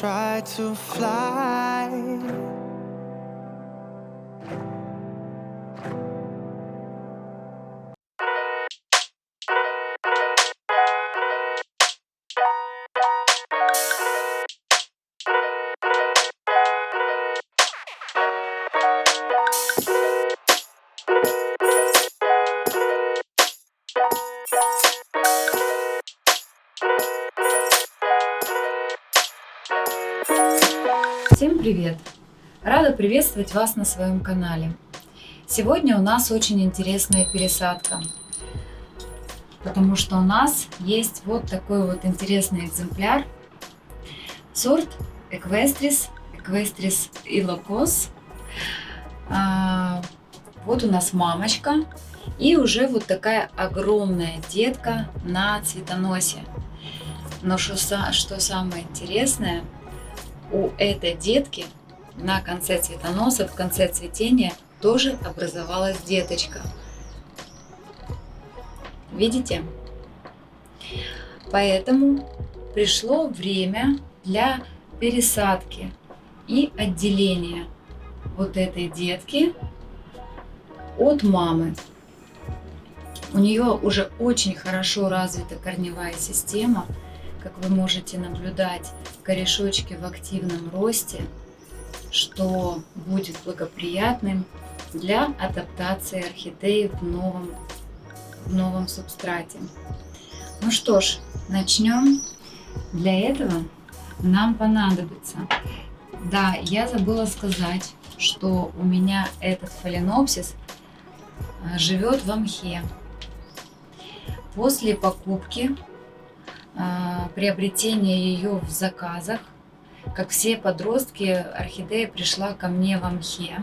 try to fly. Всем привет! Рада приветствовать вас на своем канале. Сегодня у нас очень интересная пересадка, потому что у нас есть вот такой вот интересный экземпляр, сорт Equestris Illocos. Вот у нас мамочка и уже вот такая огромная детка на цветоносе. Но что самое интересное, у этой детки на конце цветоноса, в конце цветения тоже образовалась деточка. Видите? Поэтому пришло время для пересадки и отделения вот этой детки от мамы. У нее уже очень хорошо развита корневая система. Как вы можете наблюдать, корешочки в активном росте, что будет благоприятным для адаптации орхидеи в новом субстрате. Ну что ж, начнем. Для этого нам понадобится... Да, я забыла сказать, что у меня этот фаленопсис живет в мхе. После покупки, приобретения ее в заказах, как все подростки, орхидея пришла ко мне в мхе.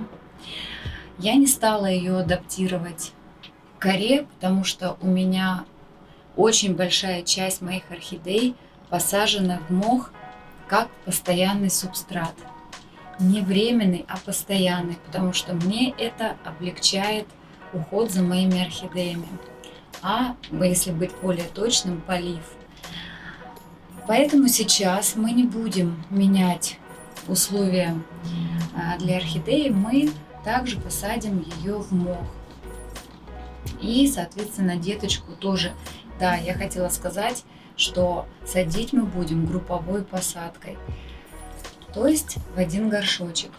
Я не стала ее адаптировать к коре, потому что у меня очень большая часть моих орхидей посажена в мох как постоянный субстрат. Не временный, а постоянный, потому что мне это облегчает уход за моими орхидеями. А если быть более точным, полив. Поэтому сейчас мы не будем менять условия для орхидеи, мы также посадим ее в мох. И, соответственно, деточку тоже. Да, я хотела сказать, что садить мы будем групповой посадкой, то есть в один горшочек.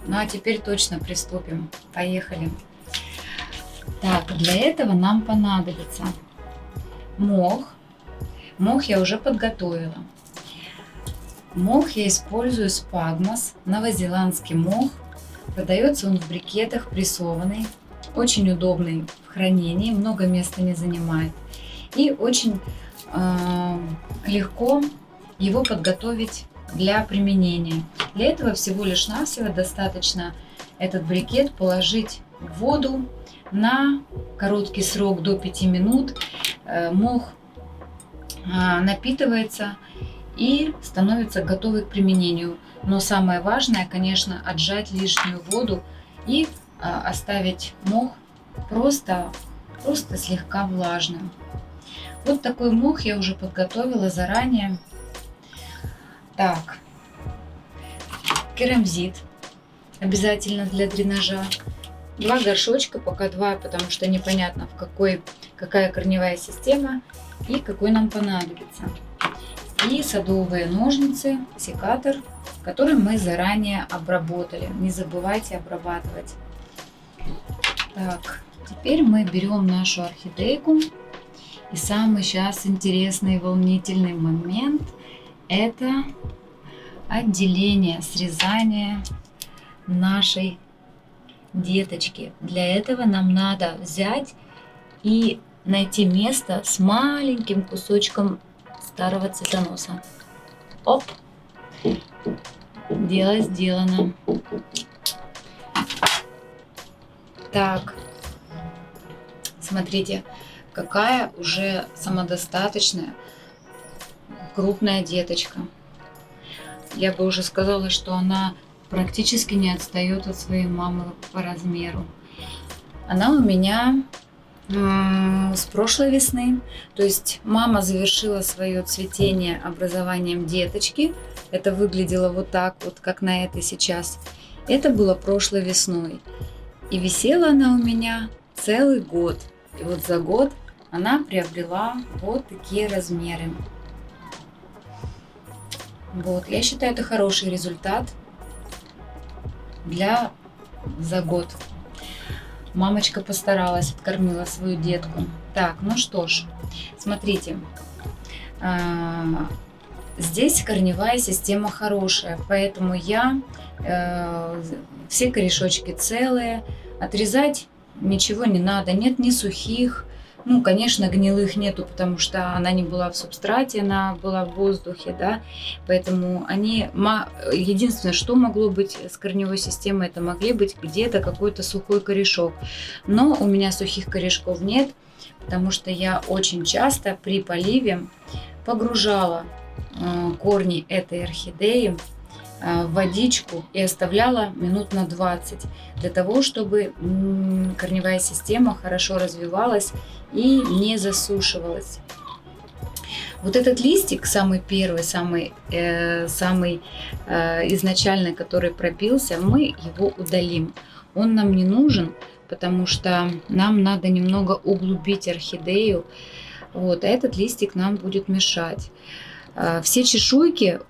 Ну а теперь точно приступим. Поехали. Так, для этого нам понадобится мох. Мох я уже подготовила. Мох я использую спагмос, новозеландский мох. Продается он в брикетах, прессованный. Очень удобный в хранении, много места не занимает. И очень легко его подготовить для применения. Для этого всего лишь навсего достаточно этот брикет положить в воду на короткий срок до 5 минут. Мох напитывается и становится готовый к применению. Но самое важное, конечно, отжать лишнюю воду и оставить мох просто слегка влажным. Вот такой мох я уже подготовила заранее. Так, керамзит обязательно для дренажа. 2 горшочка, пока 2, потому что непонятно какая корневая система и какой нам понадобится. И садовые ножницы, секатор, который мы заранее обработали. Не забывайте обрабатывать. Так, теперь мы берем нашу орхидейку. И самый сейчас интересный и волнительный момент — это отделение, срезание нашей деточки. Для этого нам надо взять и найти место с маленьким кусочком старого цветоноса. Оп! Дело сделано. Так, смотрите, какая уже самодостаточная крупная деточка. Я бы уже сказала, что она практически не отстает от своей мамы по размеру. Она у меня с прошлой весны. То есть мама завершила свое цветение образованием деточки это выглядело вот так вот, как на этой сейчас. Это было прошлой весной. И висела она у меня целый год. И вот за год она приобрела вот такие размеры. Вот, я считаю, это хороший результат за год. Мамочка постаралась, откормила свою детку. Так, ну что ж, смотрите. Здесь корневая система хорошая, поэтому я все корешочки целые, отрезать ничего не надо, нет ни сухих, ну, конечно, гнилых нету, потому что она не была в субстрате, она была в воздухе, да, поэтому единственное, что могло быть с корневой системой, это могли быть где-то какой-то сухой корешок, но у меня сухих корешков нет, потому что я очень часто при поливе погружала корни этой орхидеи в водичку и оставляла минут на 20 для того, чтобы корневая система хорошо развивалась и не засушивалась. Вот этот листик, самый первый, самый изначальный, который пробился, мы его удалим. Он нам не нужен, потому что нам надо немного углубить орхидею, вот, а этот листик нам будет мешать. Все чешуйки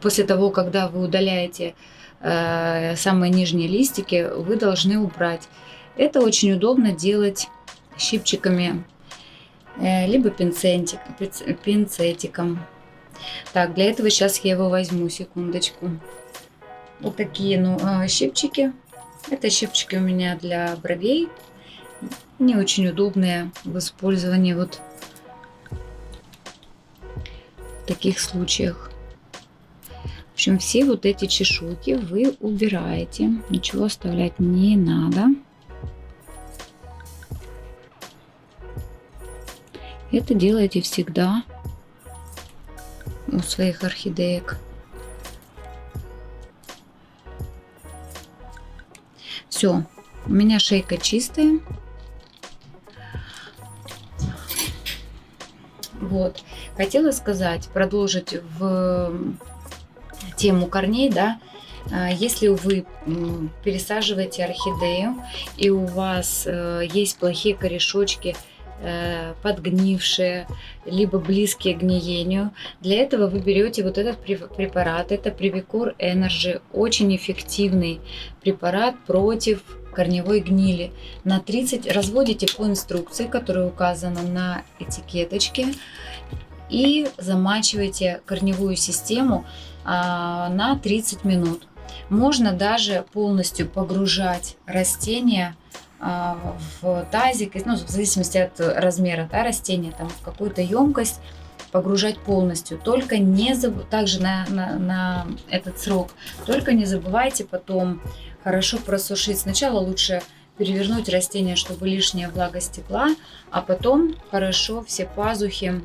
после того, когда вы удаляете самые нижние листики, вы должны убрать. Это очень удобно делать щипчиками, либо пинцетиком. Так, для этого сейчас я его возьму, секундочку. Вот такие щипчики. Это щипчики у меня для бровей. Не очень удобные в использовании вот в таких случаях. В общем, все вот эти чешуйки вы убираете. Ничего оставлять не надо. Это делайте всегда у своих орхидеек. Все, у меня шейка чистая. Вот, хотела сказать, продолжить в тему корней, да, если вы пересаживаете орхидею и у вас есть плохие корешочки, подгнившие, либо близкие к гниению, для этого вы берете вот этот препарат, это Привикор Energy, очень эффективный препарат против корневой гнили. На 30 разводите по инструкции, которая указана на этикеточке, и замачиваете корневую систему на 30 минут. Можно даже полностью погружать растения в тазик, ну, в зависимости от размера, да, растения, там, в какую-то емкость, погружать полностью. Только не также на этот срок. Только не забывайте потом хорошо просушить. Сначала лучше перевернуть растение, чтобы лишняя влага стекла, а потом хорошо все пазухи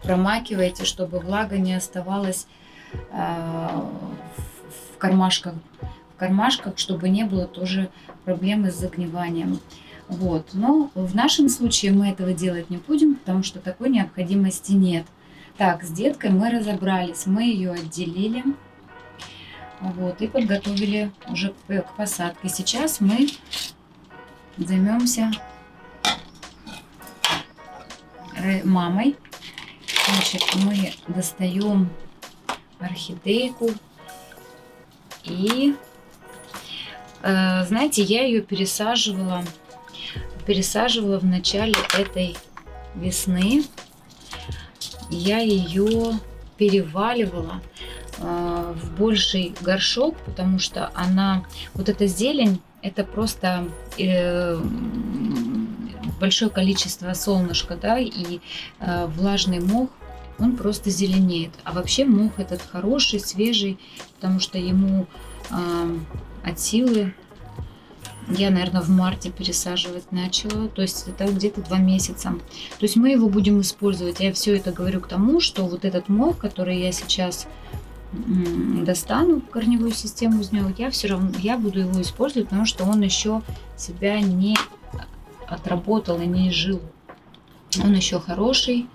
промакивайте, чтобы влага не оставалась в кармашках, чтобы не было тоже проблемы с загниванием. Вот. Но в нашем случае мы этого делать не будем, потому что такой необходимости нет. Так, с деткой мы разобрались, мы ее отделили, вот, и подготовили уже к посадке. Сейчас мы займемся мамой. Значит, мы достаем орхидейку и, знаете, я ее пересаживала в начале этой весны. Я ее переваливала в больший горшок, потому что вот эта зелень, это просто большое количество солнышка, да, и влажный мох, он просто зеленеет. А вообще мох этот хороший, свежий, потому что ему от силы я, наверное, в марте пересаживать начала, то есть это где-то 2 месяца. То есть мы его будем использовать. Я все это говорю к тому, что вот этот мох, который я сейчас достану, корневую систему из него, я буду его использовать, потому что он еще себя не отработал и не изжил. Он еще хороший.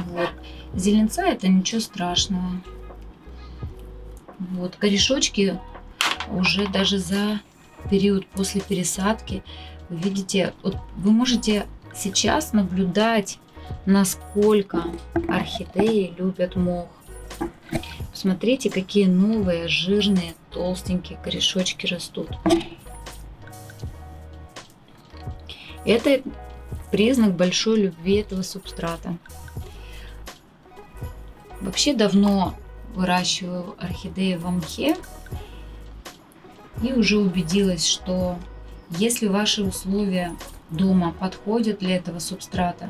Вот. Зеленца это ничего страшного. Вот. Корешочки уже даже за период после пересадки, вы видите, вот вы можете сейчас наблюдать, насколько орхидеи любят мох. Посмотрите, какие новые, жирные, толстенькие корешочки растут. Это признак большой любви этого субстрата. Вообще давно выращиваю орхидеи в мхе и уже убедилась, что если ваши условия дома подходят для этого субстрата,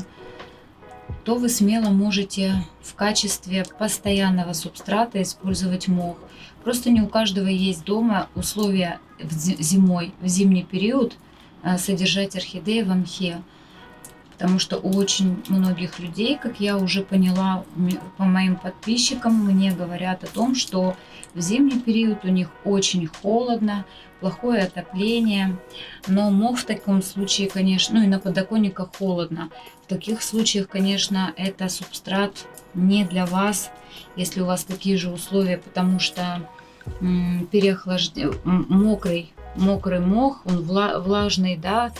то вы смело можете в качестве постоянного субстрата использовать мох. Просто не у каждого есть дома условия зимой, в зимний период содержать орхидеи в мхе. Потому что у очень многих людей, как я уже поняла, по моим подписчикам, мне говорят о том, что в зимний период у них очень холодно, плохое отопление. Но мох в таком случае, конечно, ну и на подоконниках холодно. В таких случаях, конечно, это субстрат не для вас, если у вас такие же условия, потому что мокрый мох, он влажный, да,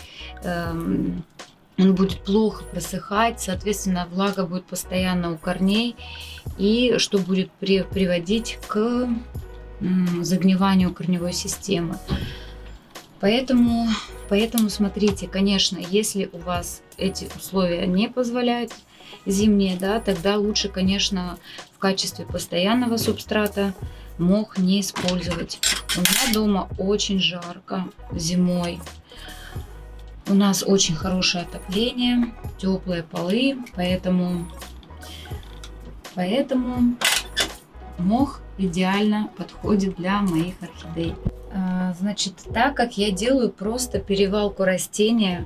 он будет плохо просыхать, соответственно, влага будет постоянно у корней, и что будет приводить к загниванию корневой системы. Поэтому смотрите, конечно, если у вас эти условия не позволяют зимние, да, тогда лучше, конечно, в качестве постоянного субстрата мох не использовать. У меня дома очень жарко зимой. У нас очень хорошее отопление, теплые полы, поэтому мох идеально подходит для моих орхидей. Значит, так как я делаю просто перевалку растения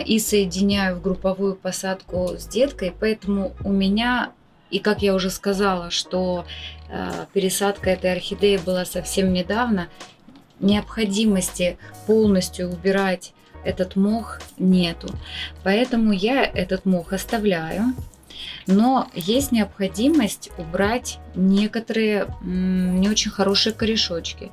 и соединяю в групповую посадку с деткой, поэтому у меня, и как я уже сказала, что пересадка этой орхидеи была совсем недавно, необходимости полностью убирать этот мох нету. Поэтому я этот мох оставляю. Но есть необходимость убрать некоторые не очень хорошие корешочки.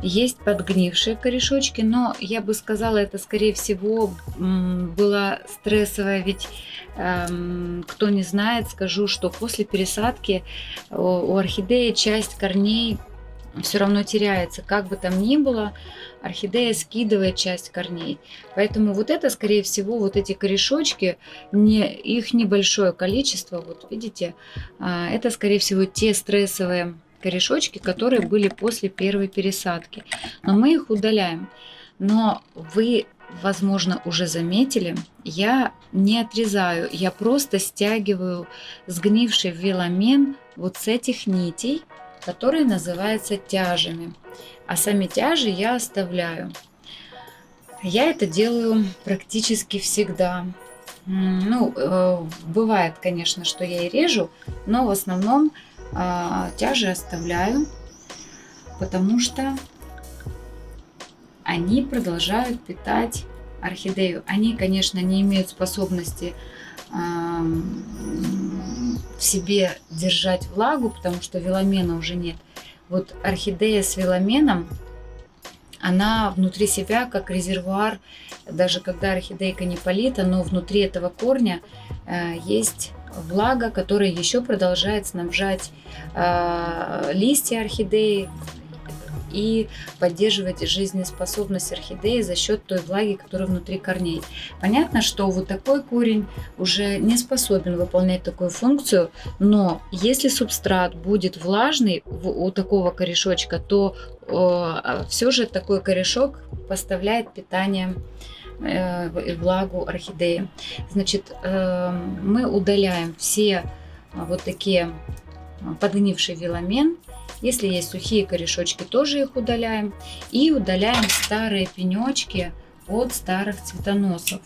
Есть подгнившие корешочки, но я бы сказала, это скорее всего было стрессовое, ведь кто не знает, скажу, что после пересадки у орхидеи часть корней все равно теряется. Как бы там ни было, орхидея скидывает часть корней. Поэтому вот это, скорее всего, вот эти корешочки, их небольшое количество, вот видите, это, скорее всего, те стрессовые корешочки, которые были после первой пересадки. Но мы их удаляем. Но вы, возможно, уже заметили, я не отрезаю, я просто стягиваю сгнивший веломен вот с этих нитей, которые называются тяжами. А сами тяжи я оставляю. Я это делаю практически всегда. Ну, бывает, конечно, что я и режу, но в основном тяжи оставляю, потому что они продолжают питать орхидею. Они, конечно, не имеют способности в себе держать влагу, потому что веломена уже нет. Вот орхидея с веломеном, она внутри себя как резервуар, даже когда орхидейка не полита, но внутри этого корня есть влага, которая еще продолжает снабжать листья орхидеи и поддерживать жизнеспособность орхидеи за счет той влаги, которая внутри корней. Понятно, что вот такой корень уже не способен выполнять такую функцию, но если субстрат будет влажный у такого корешочка, то все же такой корешок поставляет питание и влагу орхидеи. Значит, мы удаляем все вот такие подгнивший веломен. Если есть сухие корешочки, тоже их удаляем. И удаляем старые пенечки от старых цветоносов.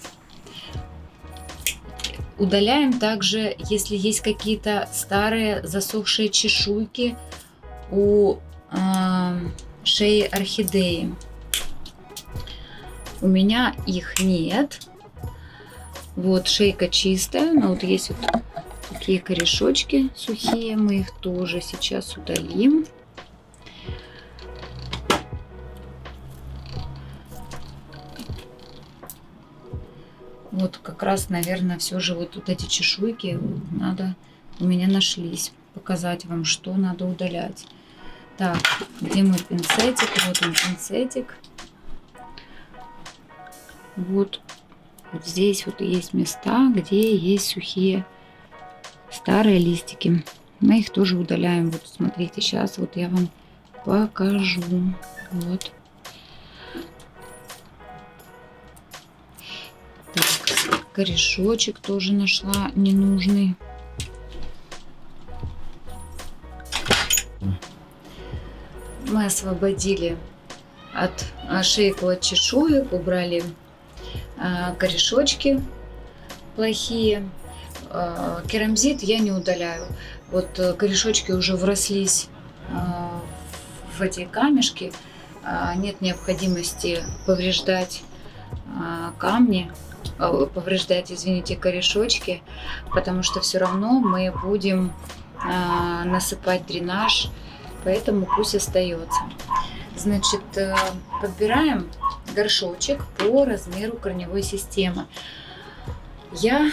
Удаляем также, если есть какие-то старые засохшие чешуйки у шеи орхидеи. У меня их нет. Вот шейка чистая, но вот есть вот тут такие корешочки сухие, мы их тоже сейчас удалим. Вот как раз, наверное, все же вот эти чешуйки надо, у меня нашлись. Показать вам, что надо удалять. Так, где мой пинцетик? Вот он, пинцетик. Вот здесь вот есть места, где есть сухие старые листики. Мы их тоже удаляем. Вот смотрите, сейчас вот я вам покажу. Вот. Так, корешочек тоже нашла ненужный. Мы освободили от шейку, от чешуек, убрали корешочки плохие. Керамзит я не удаляю. Вот корешочки уже врослись в эти камешки. Нет необходимости повреждать камни, повреждать, извините, корешочки, потому что все равно мы будем насыпать дренаж, поэтому пусть остается. Значит, подбираем горшочек по размеру корневой системы. Я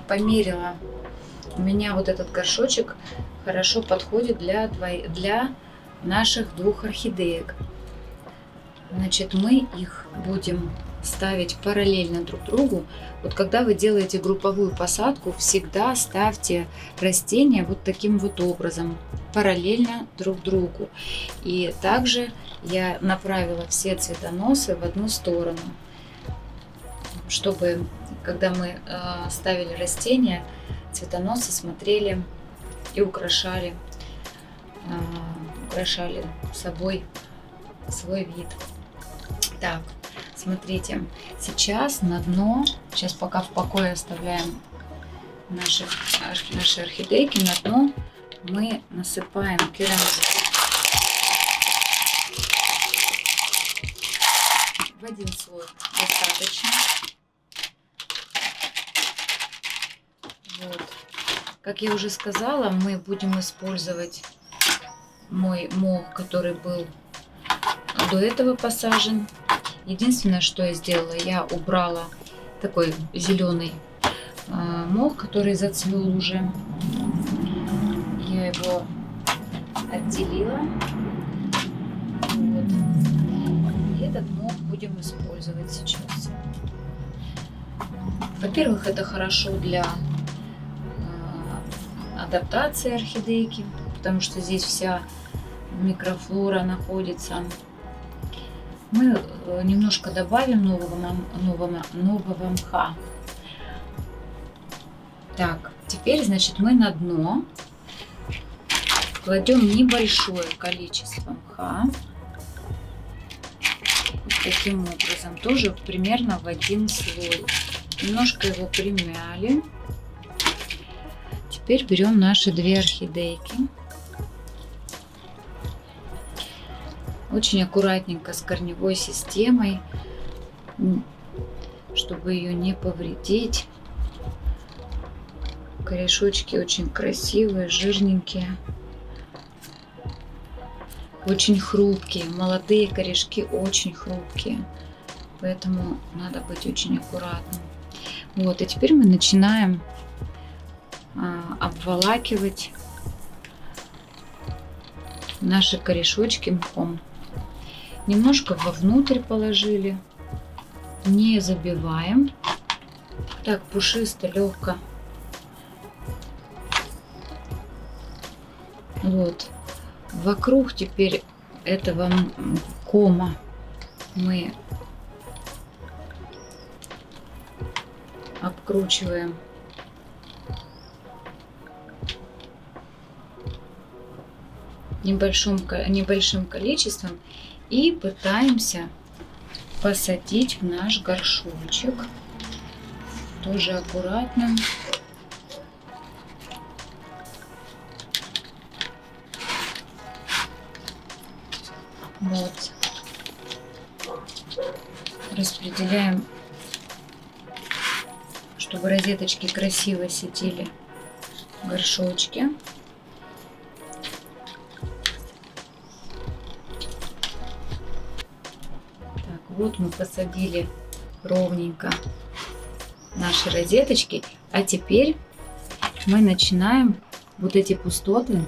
померила, у меня вот этот горшочек хорошо подходит для наших двух орхидеек. Значит, мы их будем ставить параллельно друг другу. Вот когда вы делаете групповую посадку, всегда ставьте растения вот таким вот образом, параллельно друг другу. И также я направила все цветоносы в одну сторону, чтобы, когда мы ставили растения, цветоносы смотрели и украшали собой свой вид. Так, смотрите, сейчас на дно, сейчас пока в покое оставляем наши орхидейки, на дно мы насыпаем керамзит. В один слой достаточно. Вот. Как я уже сказала, мы будем использовать мой мох, который был до этого посажен. Единственное, что я сделала, я убрала такой зеленый мох, который зацвел уже. Я его отделила. Вот. И этот мох будем использовать сейчас. Во-первых, это хорошо для адаптации орхидейки, потому что здесь вся микрофлора находится. Мы немножко добавим нового мха. Так, теперь, значит, мы на дно кладем небольшое количество мха. Вот таким образом, тоже примерно в один слой. Немножко его примяли. Теперь берем наши две орхидейки. Очень аккуратненько с корневой системой, чтобы ее не повредить. Корешочки очень красивые, жирненькие, очень хрупкие. Молодые корешки очень хрупкие, поэтому надо быть очень аккуратным. Вот, и теперь мы начинаем обволакивать наши корешочки мхом. Немножко вовнутрь положили, не забиваем. Так пушисто, легко. Вот. Вокруг теперь этого кома мы обкручиваем небольшим количеством и пытаемся посадить в наш горшочек. Тоже аккуратно. Вот. Распределяем, чтобы розеточки красиво сидели в горшочке. Так, вот мы посадили ровненько наши розеточки. А теперь мы начинаем вот эти пустоты,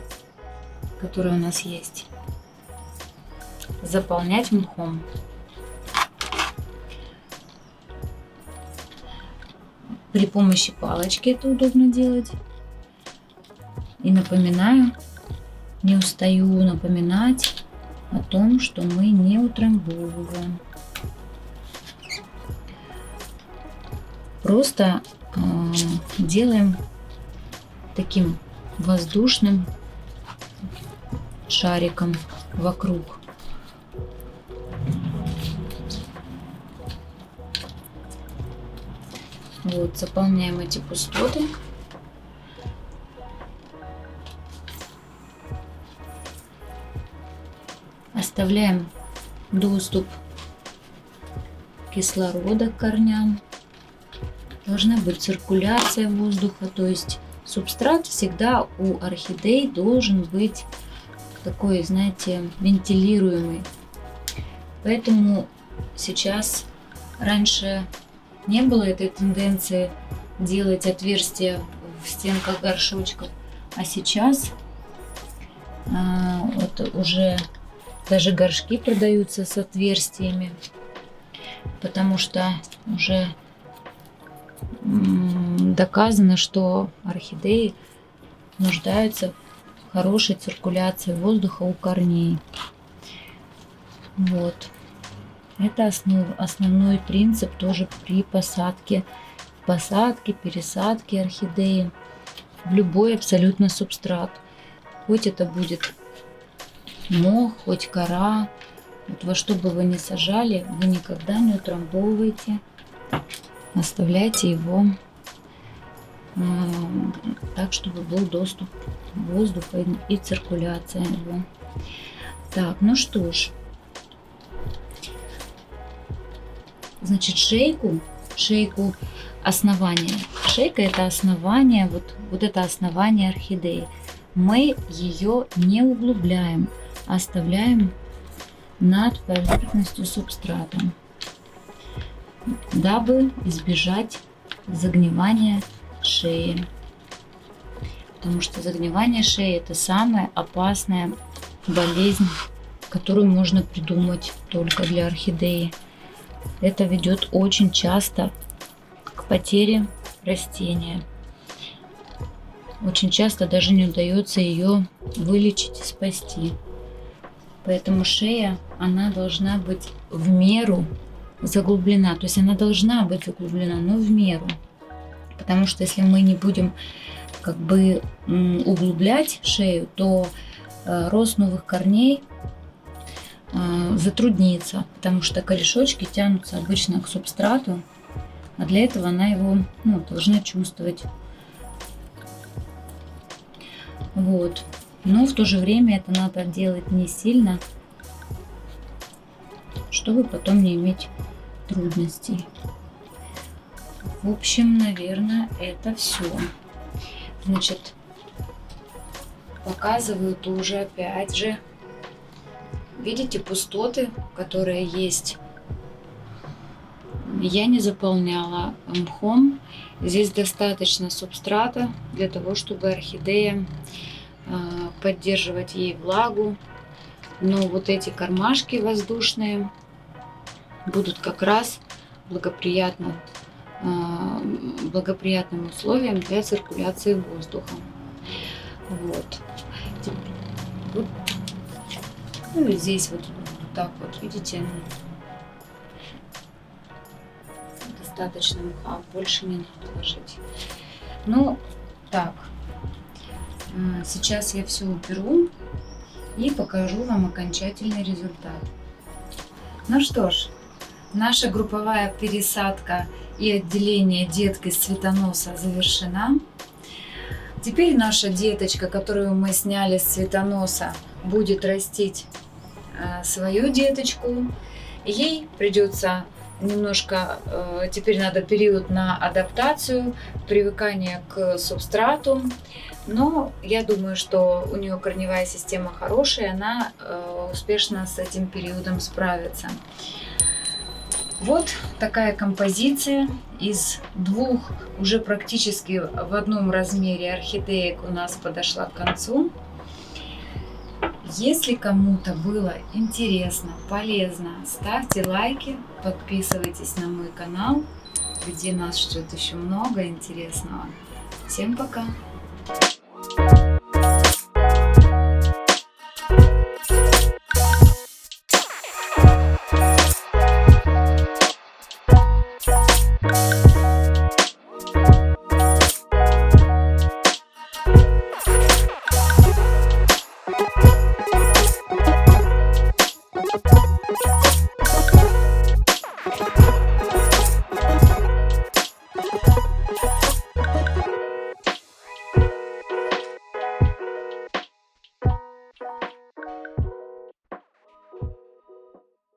которые у нас есть, заполнять мхом. При помощи палочки это удобно делать. И напоминаю, не устаю напоминать о том, что мы не утрамбовываем. Просто делаем таким воздушным шариком вокруг. Вот, заполняем эти пустоты. Оставляем доступ кислорода к корням. Должна быть циркуляция воздуха, то есть субстрат всегда у орхидей должен быть такой, знаете, вентилируемый. Поэтому сейчас, раньше не было этой тенденции делать отверстия в стенках горшочков, а сейчас вот уже даже горшки продаются с отверстиями, потому что уже доказано, что орхидеи нуждаются в хорошей циркуляции воздуха у корней. Вот. Это основной принцип тоже при посадке, пересадке орхидеи в любой абсолютно субстрат. Хоть это будет мох, хоть кора, вот во что бы вы ни сажали, вы никогда не утрамбовывайте. Оставляйте его так, чтобы был доступ воздуха и циркуляция его. Так, ну что ж. Значит, шейку основания. Шейка — это основание, вот это основание орхидеи. Мы ее не углубляем, а оставляем над поверхностью субстрата, дабы избежать загнивания шеи. Потому что загнивание шеи — это самая опасная болезнь, которую можно придумать только для орхидеи. Это ведет очень часто к потере растения. Очень часто даже не удается ее вылечить и спасти. Поэтому шея, она должна быть в меру заглублена. То есть она должна быть заглублена, но в меру. Потому что если мы не будем как бы углублять шею, то рост новых корней затруднится, потому что корешочки тянутся обычно к субстрату, а для этого она его должна чувствовать. Вот. Но в то же время это надо делать не сильно, чтобы потом не иметь трудностей. В общем, наверное, это все. Значит, показываю тоже опять же. Видите пустоты, которые есть? Я не заполняла мхом. Здесь достаточно субстрата для того, чтобы орхидея поддерживать ей влагу. Но вот эти кармашки воздушные будут как раз благоприятным условием для циркуляции воздуха. Вот. Ну и здесь вот так вот, видите, достаточно мха, больше не надо ложить. Ну, так, сейчас я все уберу и покажу вам окончательный результат. Ну что ж, наша групповая пересадка и отделение детки с цветоноса завершена. Теперь наша деточка, которую мы сняли с цветоноса, будет растить свою деточку. Ей придется немножко теперь надо период на адаптацию, привыкание к субстрату. Но я думаю, что у нее корневая система хорошая, она успешно с этим периодом справится. Вот такая композиция из двух уже практически в одном размере орхидеек у нас подошла к концу. Если кому-то было интересно, полезно, ставьте лайки, подписывайтесь на мой канал, где нас ждет еще много интересного. Всем пока!